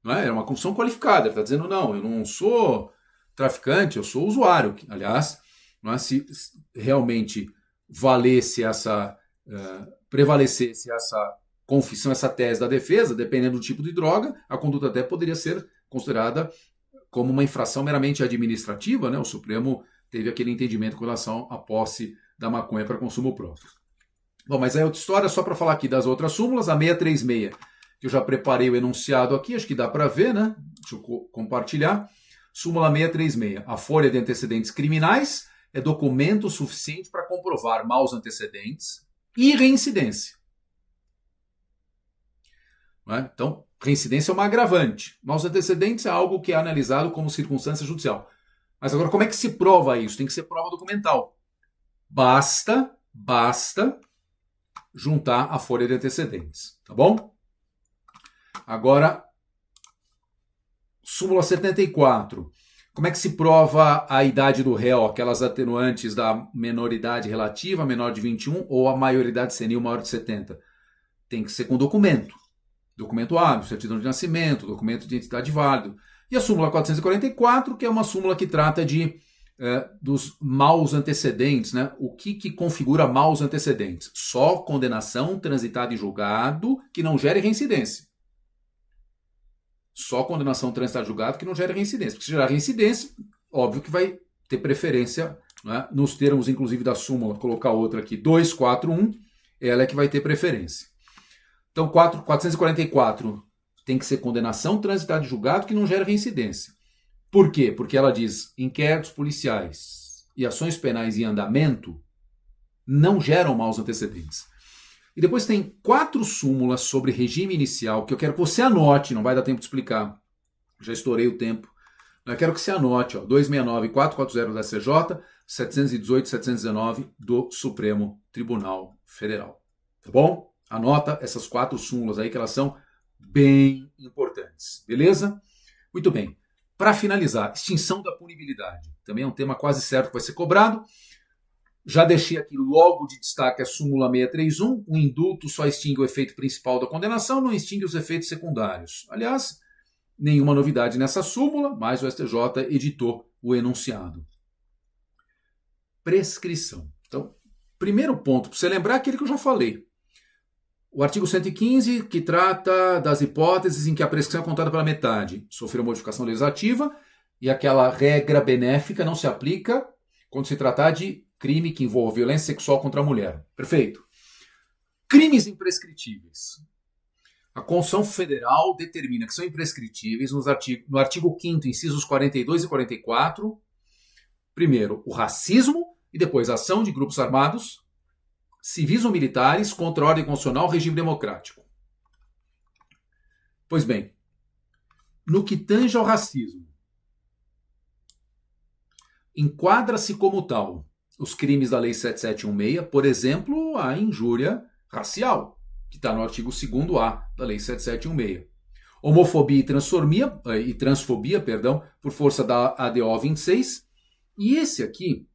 Não é? Era uma confissão qualificada, ele está dizendo, não, eu não sou traficante, eu sou usuário. Aliás, não é? Se realmente prevalecesse essa confissão, essa tese da defesa, dependendo do tipo de droga, a conduta até poderia ser considerada como uma infração meramente administrativa, né? O Supremo teve aquele entendimento com relação à posse da maconha para consumo próprio. Bom, mas é outra história, só para falar aqui das outras súmulas, a 636, que eu já preparei o enunciado aqui, acho que dá para ver, né? Deixa eu compartilhar. Súmula 636, a folha de antecedentes criminais é documento suficiente para comprovar maus antecedentes e reincidência. Não é? Então, reincidência é uma agravante. Maus antecedentes é algo que é analisado como circunstância judicial. Mas agora, como é que se prova isso? Tem que ser prova documental. Basta juntar a folha de antecedentes. Tá bom? Agora, súmula 74. Como é que se prova a idade do réu? Aquelas atenuantes da menoridade relativa, menor de 21, ou a maioridade senil maior de 70? Tem que ser com documento. Documento hábil, certidão de nascimento, documento de identidade válido. E a súmula 444, que é uma súmula que trata dos maus antecedentes, né? O que configura maus antecedentes? Só condenação transitada em julgado que não gere reincidência. Só condenação transitada em julgado que não gere reincidência. Porque se gerar reincidência, óbvio que vai ter preferência, né? Nos termos, inclusive, da súmula, vou colocar outra aqui, 241, ela é que vai ter preferência. Então, 444 tem que ser condenação transitada em julgado que não gera reincidência. Por quê? Porque ela diz inquéritos policiais e ações penais em andamento não geram maus antecedentes. E depois tem 4 súmulas sobre regime inicial que eu quero que você anote, não vai dar tempo de explicar. Já estourei o tempo. Eu quero que você anote, ó, 269 e 440 da CJ, 718 e 719 do Supremo Tribunal Federal. Tá bom? Anota essas 4 súmulas aí que elas são bem importantes. Beleza? Muito bem. Para finalizar, extinção da punibilidade. Também é um tema quase certo que vai ser cobrado. Já deixei aqui logo de destaque a súmula 631. O indulto só extingue o efeito principal da condenação, não extingue os efeitos secundários. Aliás, nenhuma novidade nessa súmula, mas o STJ editou o enunciado. Prescrição. Então, primeiro ponto para você lembrar é aquele que eu já falei. O artigo 115, que trata das hipóteses em que a prescrição é contada pela metade, sofreu modificação legislativa e aquela regra benéfica não se aplica quando se tratar de crime que envolve violência sexual contra a mulher. Perfeito. Crimes imprescritíveis. A Constituição Federal determina que são imprescritíveis no artigo 5º, incisos 42 e 44, primeiro, o racismo e depois a ação de grupos armados, civis ou militares contra a ordem constitucional e regime democrático. Pois bem, no que tange ao racismo, enquadra-se como tal os crimes da Lei 7716, por exemplo, a injúria racial, que está no artigo 2º-A da Lei 7716. Homofobia e transfobia, por força da ADO 26. E esse aqui,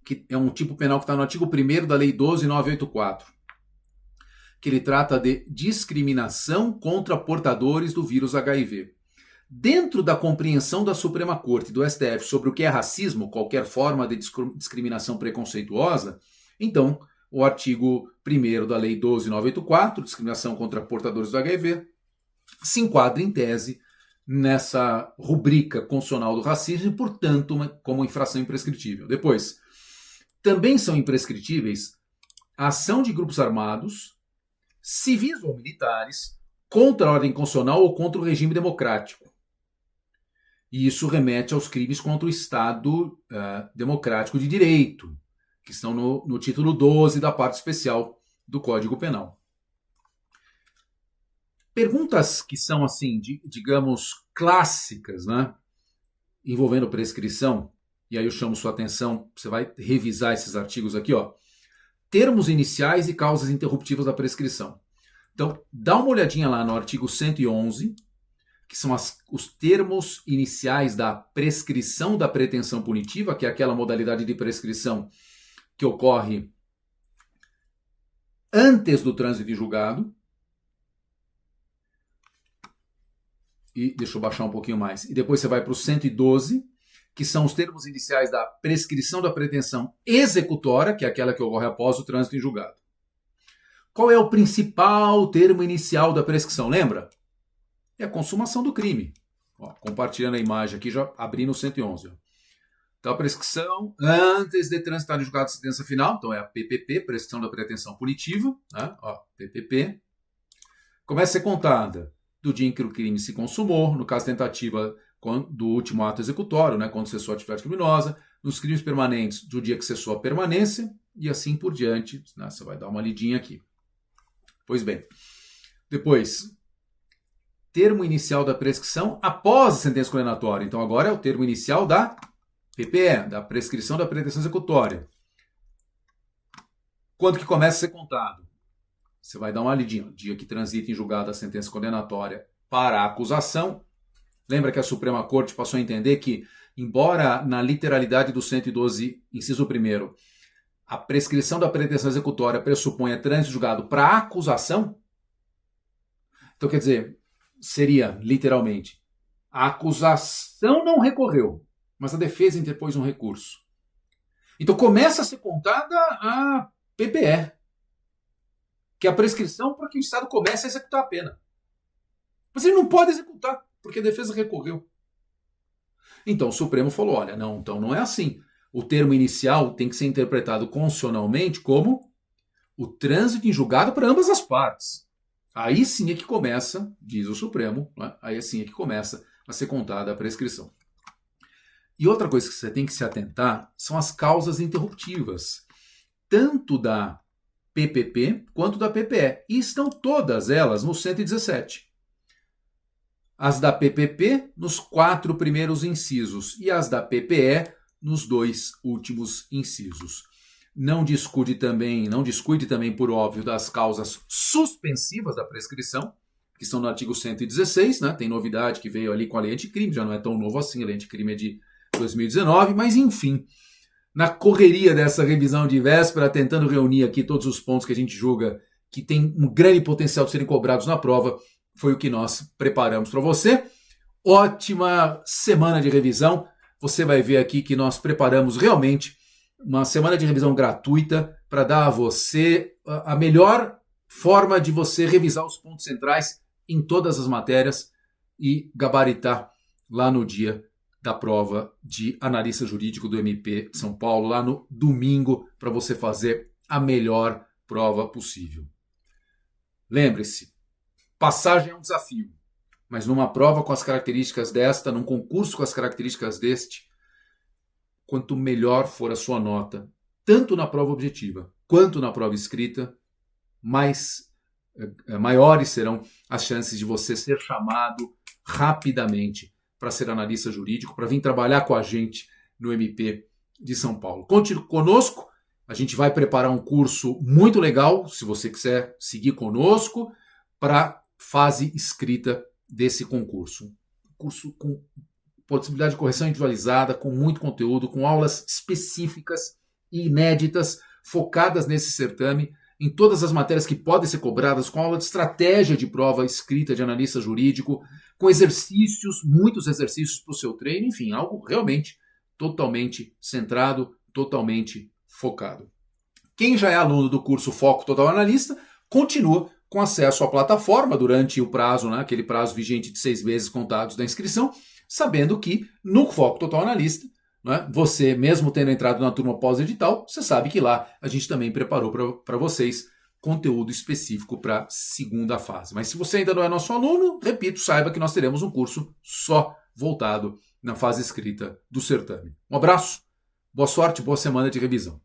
que é um tipo penal que está no artigo 1º da Lei 12984, que ele trata de discriminação contra portadores do vírus HIV. Dentro da compreensão da Suprema Corte e do STF sobre o que é racismo, qualquer forma de discriminação preconceituosa, então, o artigo 1º da Lei 12984, discriminação contra portadores do HIV, se enquadra em tese nessa rubrica constitucional do racismo e, portanto, como infração imprescritível. Depois, também são imprescritíveis a ação de grupos armados, civis ou militares, contra a ordem constitucional ou contra o regime democrático. E isso remete aos crimes contra o Estado democrático de direito, que estão no título 12 da parte especial do Código Penal. Perguntas que são, assim, digamos, clássicas, né, envolvendo prescrição. E aí eu chamo sua atenção, você vai revisar esses artigos aqui, ó. Termos iniciais e causas interruptivas da prescrição. Então, dá uma olhadinha lá no artigo 111, que são os termos iniciais da prescrição da pretensão punitiva, que é aquela modalidade de prescrição que ocorre antes do trânsito em julgado. E deixa eu baixar um pouquinho mais. E depois você vai para o 112, que são os termos iniciais da prescrição da pretensão executória, que é aquela que ocorre após o trânsito em julgado. Qual é o principal termo inicial da prescrição? Lembra? É a consumação do crime. Ó, compartilhando a imagem aqui, já abri no 111. Ó. Então, a prescrição antes de transitar em julgado de sentença final, então é a PPP, prescrição da pretensão punitiva, né? Ó, PPP, começa a ser contada do dia em que o crime se consumou, no caso tentativa do último ato executório, né, quando cessou a atividade criminosa, nos crimes permanentes do dia que cessou a permanência e assim por diante. Né, você vai dar uma lidinha aqui. Pois bem, depois, termo inicial da prescrição após a sentença condenatória. Então agora é o termo inicial da PPE, da prescrição da pretensão executória. Quando que começa a ser contado? Você vai dar uma lidinha. Dia que transita em julgado a sentença condenatória para a acusação. Lembra que a Suprema Corte passou a entender que, embora na literalidade do 112, inciso 1º, a prescrição da pretensão executória pressuponha trânsito julgado para a acusação, então quer dizer, seria, literalmente, a acusação não recorreu, mas a defesa interpôs um recurso. Então começa a ser contada a PPE, que é a prescrição para que o Estado comece a executar a pena. Mas ele não pode executar, porque a defesa recorreu. Então o Supremo falou, olha, não, então não é assim. O termo inicial tem que ser interpretado constitucionalmente como o trânsito em julgado para ambas as partes. Aí sim é que começa, diz o Supremo, né? Aí sim é que começa a ser contada a prescrição. E outra coisa que você tem que se atentar são as causas interruptivas, tanto da PPP quanto da PPE. E estão todas elas no 117. As da PPP nos 4 primeiros incisos e as da PPE nos 2 últimos incisos. Não descuide também, por óbvio, das causas suspensivas da prescrição, que estão no artigo 116, né? Tem novidade que veio ali com a lei anticrime, já não é tão novo assim, a lei anticrime é de 2019, mas enfim, na correria dessa revisão de véspera, tentando reunir aqui todos os pontos que a gente julga que tem um grande potencial de serem cobrados na prova, foi o que nós preparamos para você. Ótima semana de revisão. Você vai ver aqui que nós preparamos realmente uma semana de revisão gratuita para dar a você a melhor forma de você revisar os pontos centrais em todas as matérias e gabaritar lá no dia da prova de analista jurídico do MP de São Paulo, lá no domingo, para você fazer a melhor prova possível. Lembre-se, passagem é um desafio, mas numa prova com as características desta, num concurso com as características deste, quanto melhor for a sua nota, tanto na prova objetiva quanto na prova escrita, maiores serão as chances de você ser chamado rapidamente para ser analista jurídico, para vir trabalhar com a gente no MP de São Paulo. Conte conosco, a gente vai preparar um curso muito legal, se você quiser seguir conosco, para a fase escrita desse concurso. Um curso com possibilidade de correção individualizada, com muito conteúdo, com aulas específicas e inéditas, focadas nesse certame, em todas as matérias que podem ser cobradas, com aula de estratégia de prova escrita de analista jurídico, com exercícios, muitos exercícios para o seu treino, enfim, algo realmente totalmente centrado, totalmente focado. Quem já é aluno do curso Foco Total Analista, continua com acesso à plataforma durante o prazo, né, aquele prazo vigente de 6 meses contados da inscrição, sabendo que no Foco Total Analista, né, você, mesmo tendo entrado na turma pós-edital, você sabe que lá a gente também preparou para vocês conteúdo específico para a segunda fase. Mas se você ainda não é nosso aluno, repito, saiba que nós teremos um curso só voltado na fase escrita do certame. Um abraço, boa sorte, boa semana de revisão.